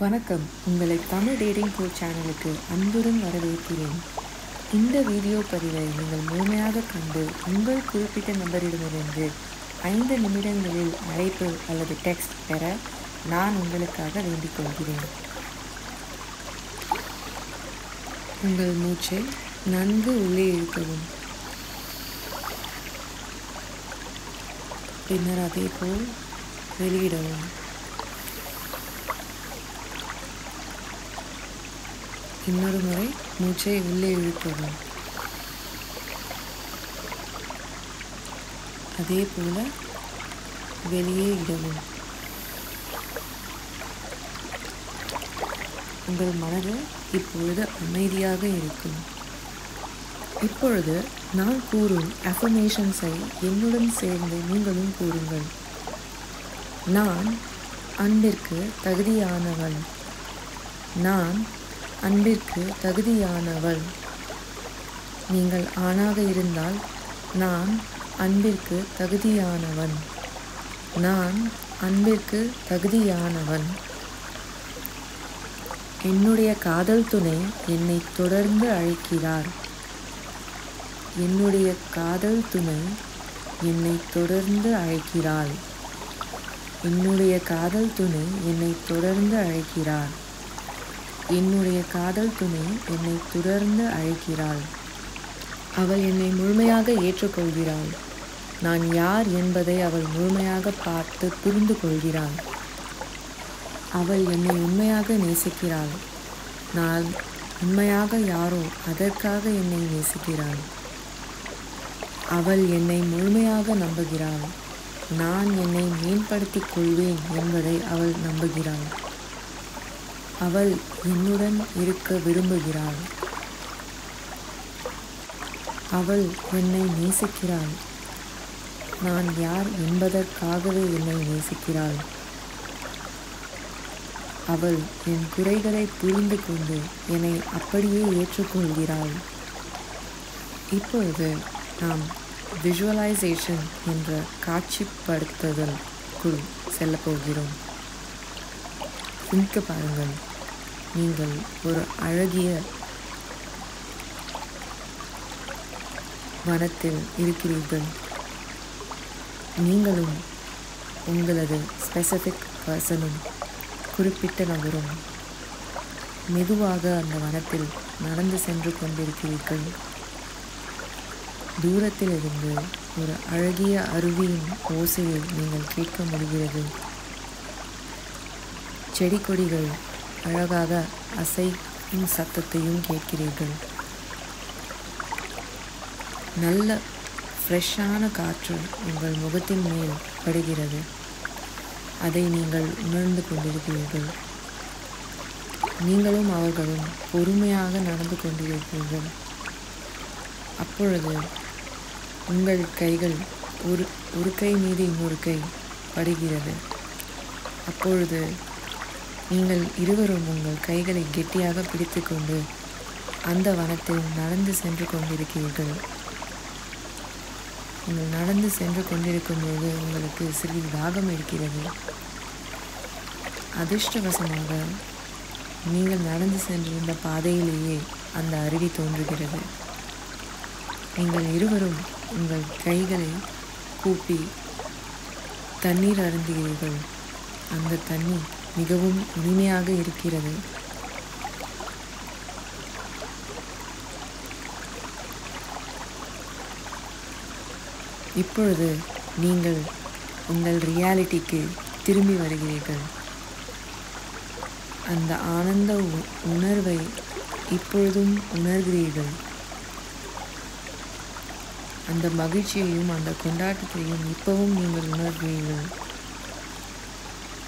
வணக்கம். உங்களை Tamil dating coach சேனலுக்கு அன்புடன் வரவேற்கிறேன். இந்த வீடியோ பதிவை நீங்கள் முழுமையாக கண்டு உங்கள் குறிப்பிட்ட நபரிடமிருந்து 5 நிமிடங்களில் அழைப்பு அல்லது டெக்ஸ்ட் பெற நான் உங்களுக்காக வேண்டிக் கொள்கிறேன். உங்கள் மூச்சை நன்கு உள்ளே இழுக்கவும். பின்னர் அதேபோல் வெளியிடவும். இன்னொரு முறை மூச்சை உள்ளே இழுக்கவும். அதே போல வெளியே இடவும். உங்கள் மனது இப்பொழுது அமைதியாக இருக்கும். இப்பொழுது நான் கூறும் அஃபர்மேஷன்ஸை என்னுடன் சேர்ந்து நீங்களும் கூறுங்கள். நான் அன்பிற்கு தகுதியானவன். நான் அன்பிற்கு தகுதியானவள். நீங்கள் ஆணாக இருந்தால் நான் அன்பிற்கு தகுதியானவன். நான் அன்பிற்கு தகுதியானவன். என்னுடைய காதல் துணை என்னை தொடர்ந்து அழைக்கிறார். என்னுடைய காதல் துணை என்னை தொடர்ந்து அழைக்கிறாள். என்னுடைய காதல் துணை என்னை தொடர்ந்து அழைக்கிறார். என்னுடைய காதல் துணை என்னை தொடர்ந்து அழைக்கிறாள். அவள் என்னை முழுமையாக ஏற்றுக்கொள்கிறாள். நான் யார் என்பதை அவள் முழுமையாக பார்த்து புரிந்து கொள்கிறாள். அவள் என்னை உண்மையாக நேசிக்கிறாள். நான் உண்மையாக யாரோ அதற்காக என்னை நேசிக்கிறாள். அவள் என்னை முழுமையாக நம்புகிறாள். நான் என்னை மேம்படுத்திக் கொள்வேன் என்பதை அவள் நம்புகிறாள். அவள் என்னுடன் இருக்க விரும்புகிறாள். அவள் என்னை நேசிக்கிறாள். நான் யார் என்பதற்காகவே என்னை நேசிக்கிறாள். அவள் என் குறைகளை புரிந்து கொண்டு என்னை அப்படியே ஏற்றுக்கொள்கிறாள். இப்பொழுது நாம் விஷுவலைசேஷன் என்ற காட்சிப்படுத்துதலுக்குள் செல்லப்போகிறோம். சிந்திக்க பாருங்கள். நீங்கள் ஒரு அழகிய வனத்தில் இருக்கிறீர்கள். நீங்களும் உங்களது ஸ்பெசிஃபிக் பர்சனும் குறிப்பிட்ட நபரும் மெதுவாக அந்த வனத்தில் நடந்து சென்று கொண்டிருக்கிறீர்கள். தூரத்தில் இருந்து ஒரு அழகிய அருவியின் ஓசையை நீங்கள் கேட்க முடிகிறது. செடி கொடிகள் அழகாக அசையும் சத்தத்தையும் கேட்கிறீர்கள். நல்ல ஃப்ரெஷ்ஷான காற்று உங்கள் முகத்தின் மேல் படுகிறது. அதை நீங்கள் உணர்ந்து கொண்டிருக்கிறீர்கள். நீங்களும் அவர்களும் பொறுமையாக நடந்து கொண்டிருக்கிறீர்கள். அப்பொழுது உங்கள் கைகள் ஒரு கை மீது இன்னொரு கை படுகிறது. அப்பொழுது நீங்கள் இருவரும் உங்கள் கைகளை கெட்டியாக பிடித்து கொண்டு அந்த வனத்தில் நடந்து சென்று கொண்டிருக்கிறீர்கள். நீங்கள் நடந்து சென்று கொண்டிருக்கும்போது உங்களுக்கு சிறிது தாகம் எடுக்கிறது. அதிர்ஷ்டவசமாக நீங்கள் நடந்து சென்றிருந்த பாதையிலேயே அந்த அருவி தோன்றுகிறது. நீங்கள் இருவரும் உங்கள் கைகளை கூப்பி தண்ணீர் அருந்துகிறீர்கள். அந்த தண்ணீர் மிகவும் இனிமையாக இருக்கிறது. இப்பொழுது நீங்கள் உங்கள் ரியாலிட்டிக்கு திரும்பி வருகிறீர்கள். அந்த ஆனந்த உணர்வை இப்பொழுதும் உணர்கிறீர்கள். அந்த மகிழ்ச்சியையும் அந்த கொண்டாட்டத்தையும் இப்பவும் நீங்கள் உணர்கிறீர்கள்.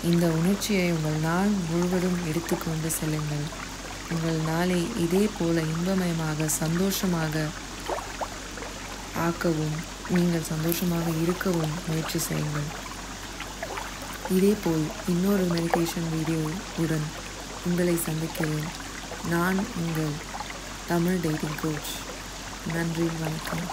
இந்த உணர்ச்சியை உங்கள் நாள் முழுவதும் எடுத்துக்கொண்டு செல்லுங்கள். உங்கள் நாளை இதே போல இன்பமயமாக சந்தோஷமாக ஆக்கவும் நீங்கள் சந்தோஷமாக இருக்கவும் முயற்சி செய்யுங்கள். இதேபோல் இன்னொரு மெடிடேஷன் வீடியோவுடன் உங்களை சந்திக்கிறேன். நான் உங்கள் தமிழ் டேட்டிங் கோச். நன்றி, வணக்கம்.